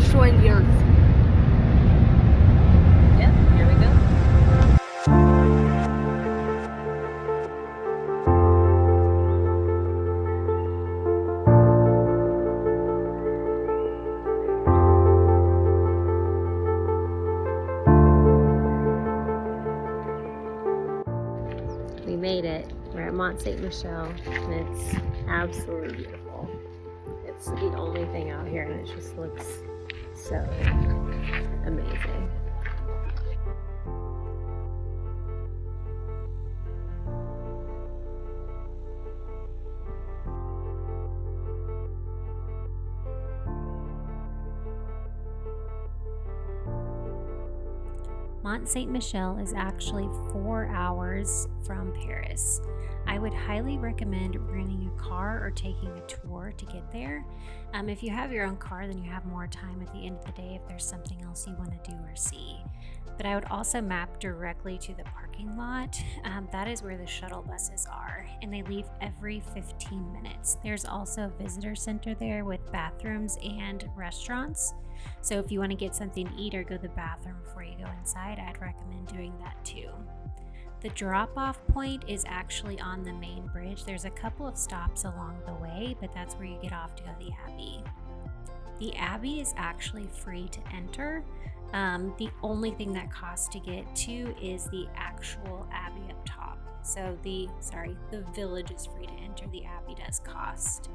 destroying the earth. Yep, here we go. We made it. We're at Mont Saint Michel, and it's absolutely beautiful. It's the only thing out here, and it just looks so amazing. Mont Saint Michel is actually 4 hours from Paris. I would highly recommend renting a car or taking a tour to get there. If you have your own car, then you have more time at the end of the day if there's something else you want to do or see. But I would also map directly to the parking lot. That is where the shuttle buses are, and they leave every 15 minutes. There's also a visitor center there with bathrooms and restaurants. So if you want to get something to eat or go to the bathroom before you go inside, I'd recommend doing that too. The drop-off point is actually on the main bridge. There's a couple of stops along the way, but that's where you get off to go to the Abbey. The Abbey is actually free to enter. The only thing that costs to get to is the actual Abbey up top. So the village is free to enter. The Abbey does cost.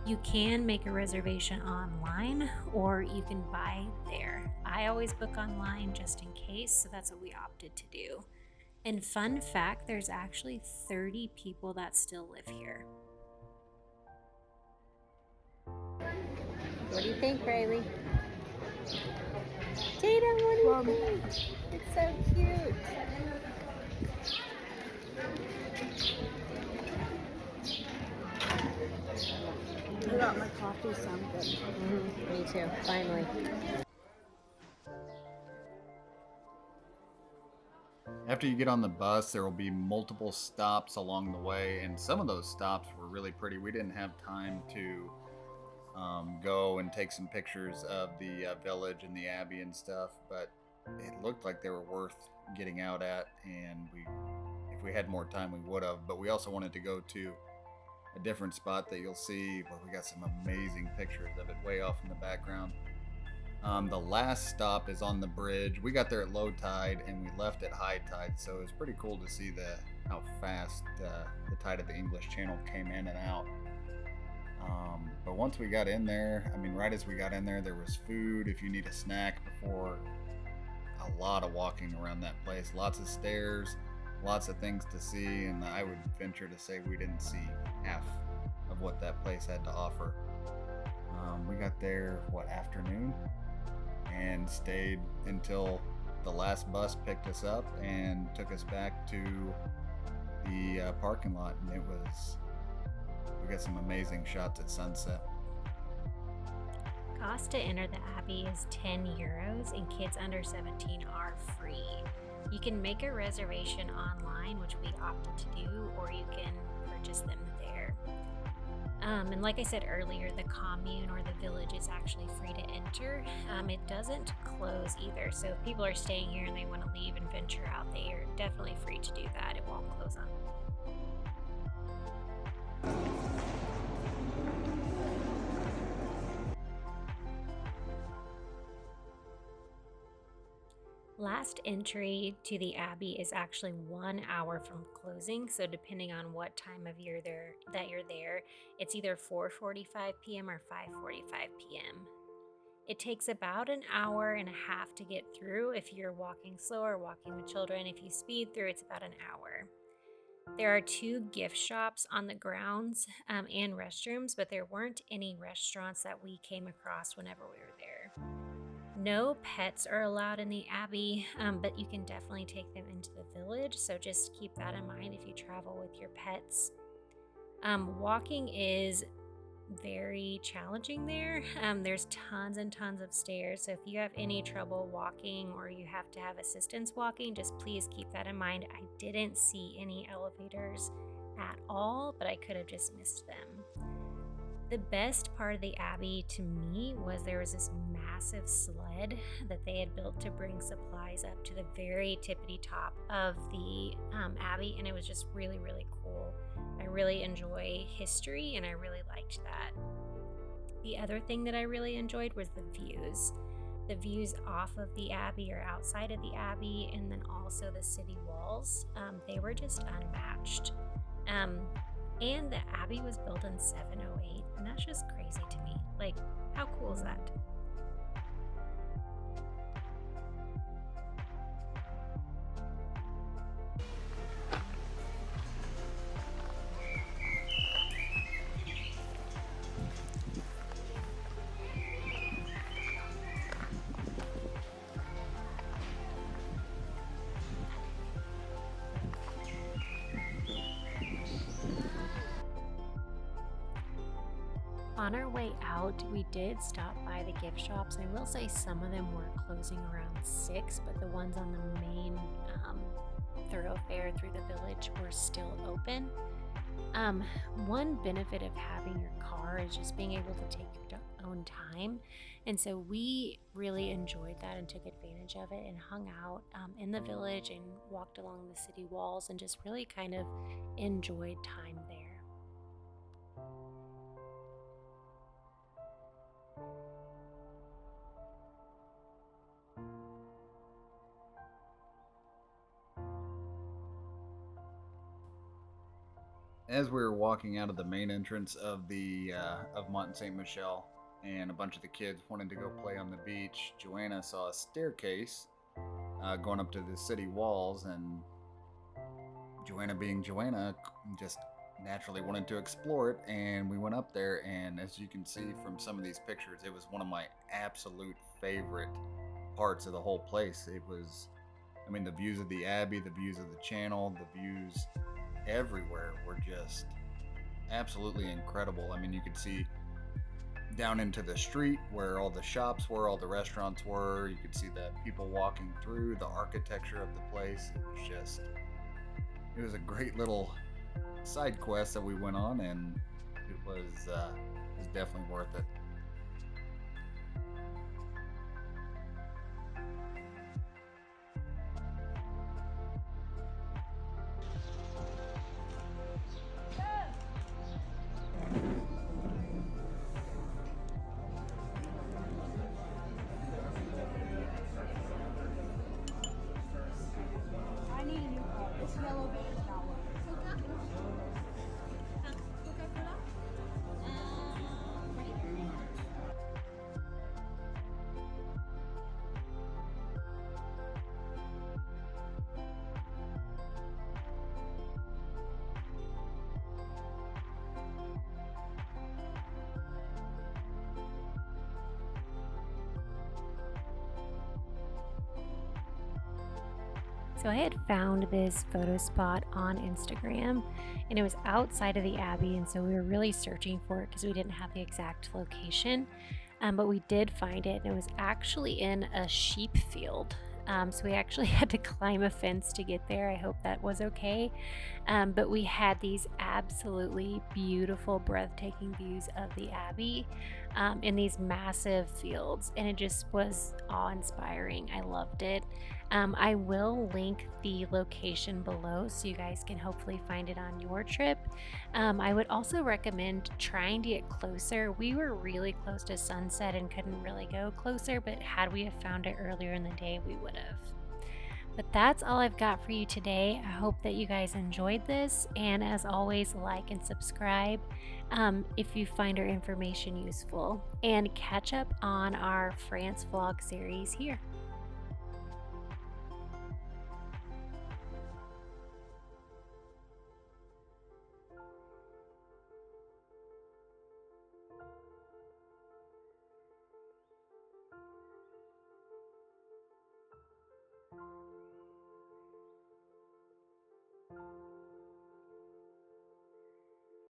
You can make a reservation online or you can buy there. I always book online just in case, so that's what we opted to do. And fun fact, there's actually 30 people that still live here. What do you think, Riley? Tatum, what do you think? It's so cute. I got my coffee, so I'm good. Me too, finally. After you get on the bus, there will be multiple stops along the way, and some of those stops were really pretty. We didn't have time to go and take some pictures of the village and the Abbey and stuff, but it looked like they were worth getting out at, and if we had more time, we would have. But we also wanted to go to a different spot that you'll see where we got some amazing pictures of it way off in the background. The last stop is on the bridge. We got there at low tide and we left at high tide, so it was pretty cool to see how fast the tide of the English Channel came in and out. But once we got in there, right as we got in there, there was food if you need a snack before. A lot of walking around that place, lots of stairs, lots of things to see, and I would venture to say we didn't see half of what that place had to offer. We got there, afternoon, and stayed until the last bus picked us up and took us back to the parking lot, and we got some amazing shots at sunset. Cost to enter the Abbey is 10 euros and kids under 17 are free. You can make a reservation online, which we opted to do, or you can purchase them there. And like I said earlier, the commune or the village is actually free to enter. It doesn't close either, so if people are staying here and they want to leave and venture out, they are definitely free to do that. It won't close on them. Last entry to the Abbey is actually 1 hour from closing, so depending on what time of year that you're there, it's either 4:45 p.m. or 5:45 p.m. It takes about an hour and a half to get through if you're walking slow or walking with children. If you speed through, it's about an hour. There are 2 gift shops on the grounds and restrooms, but there weren't any restaurants that we came across whenever we were there. No pets are allowed in the Abbey, but you can definitely take them into the village, so just keep that in mind if you travel with your pets. Walking is very challenging there. There's tons and tons of stairs, so if you have any trouble walking or you have to have assistance walking, just please keep that in mind. I didn't see any elevators at all, but I could have just missed them. The best part of the Abbey to me was there was this massive sled that they had built to bring supplies up to the very tippity top of the Abbey, and it was just really, really cool. I really enjoy history, and I really liked that. The other thing that I really enjoyed was the views. The views off of the Abbey or outside of the Abbey, and then also the city walls, they were just unmatched. And the Abbey was built in 708, and that's just crazy to me. Like, how cool is that? On our way out, we did stop by the gift shops. I will say some of them were closing around 6, but the ones on the main thoroughfare through the village were still open. One benefit of having your car is just being able to take your own time. And so we really enjoyed that and took advantage of it and hung out in the village and walked along the city walls and just really kind of enjoyed time there. As we were walking out of the main entrance of the of Mont Saint Michel, and a bunch of the kids wanted to go play on the beach, Joanna saw a staircase going up to the city walls, and Joanna, being Joanna, just naturally wanted to explore it, and we went up there. And as you can see from some of these pictures, it was one of my absolute favorite parts of the whole place. It was, I mean, the views of the Abbey, the views of the channel, the views everywhere were just absolutely incredible. I mean, you could see down into the street where all the shops were, all the restaurants were. You could see the people walking through, the architecture of the place. It was a great little side quest that we went on, and it was definitely worth it. I need a new car. This yellow van is not working. So I had found this photo spot on Instagram, and it was outside of the Abbey, and so we were really searching for it because we didn't have the exact location, but we did find it, and it was actually in a sheep field. So we actually had to climb a fence to get there. I hope that was okay. But we had these absolutely beautiful, breathtaking views of the Abbey in these massive fields, and it just was awe-inspiring. I loved it. I will link the location below so you guys can hopefully find it on your trip. I would also recommend trying to get closer. We were really close to sunset and couldn't really go closer, but had we have found it earlier in the day, we would have. But that's all I've got for you today. I hope that you guys enjoyed this, and as always, like and subscribe if you find our information useful, and catch up on our France vlog series here.